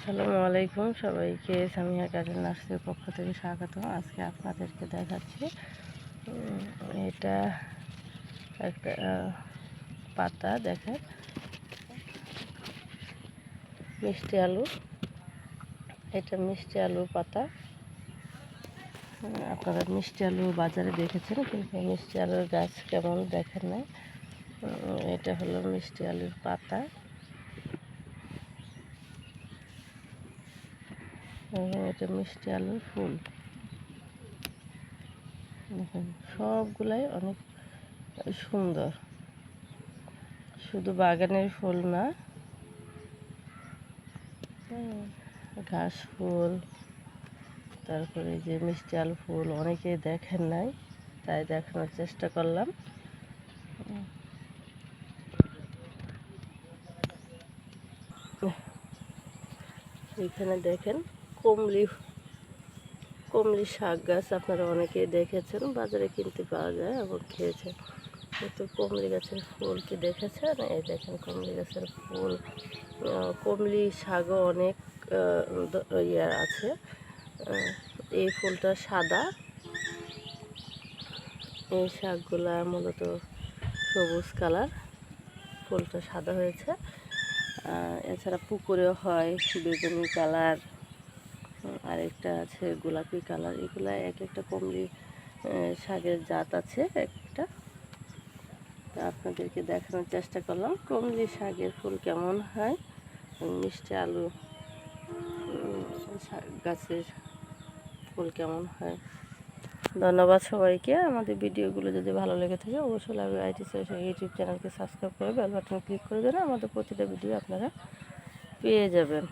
আসসালামু আলাইকুম সবাইকে সামিয়া গার্ডেন নার্সারির পক্ষ থেকে স্বাগত। আজকে আপনাদেরকে দেখাচ্ছি এটা একটা পাতা, দেখেন মিষ্টি আলু। এটা মিষ্টি আলুর পাতা। আপনারা মিষ্টি আলু বাজারে দেখেছেন, কিন্তু মিষ্টি আলুর গাছ কেমন দেখেন না। এটা হলো মিষ্টি আলুর পাতা। এটা মিষ্টি আলুর ফুল। দেখেন সবগুলাই অনেক সুন্দর, শুধু বাগানের ফুল না, ঘাস ফুল, তারপরে যে মিষ্টি আলু ফুল অনেকেই দেখেন নাই, তাই দেখানোর চেষ্টা করলাম। এখানে দেখেন কমলি শাক গাছ, আপনারা অনেকেই দেখেছেন, বাজারে কিনতে পাওয়া যায় এবং খেয়েছেন। কিন্তু কমলি গাছের ফুল কি দেখেছেন? এই দেখেন কমলি গাছের ফুল। কমলি শাকও অনেক আছে। এই ফুলটা সাদা, এই শাকগুলা মূলত সবুজ কালার, ফুলটা সাদা হয়েছে। এছাড়া পুকুরেও হয় বেগুনি কালার, আরেকটা আছে গোলাপি কালার। এগুলা এক একটা কমলি শাকের জাত আছে একটা। তা আপনাদেরকে দেখানোর চেষ্টা করলাম কমলি শাকের ফুল কেমন হয়, মিষ্টি আলু গাছের ফুল কেমন হয়। ধন্যবাদ সবাইকে। আমাদের ভিডিওগুলো যদি ভালো লেগে থাকে অবশ্যই লাইভ আইটি ইউটিউব চ্যানেলকে সাবস্ক্রাইব করে বেল বাটনে ক্লিক করে দেন, আমাদের প্রতিটা ভিডিও আপনারা পেয়ে যাবেন।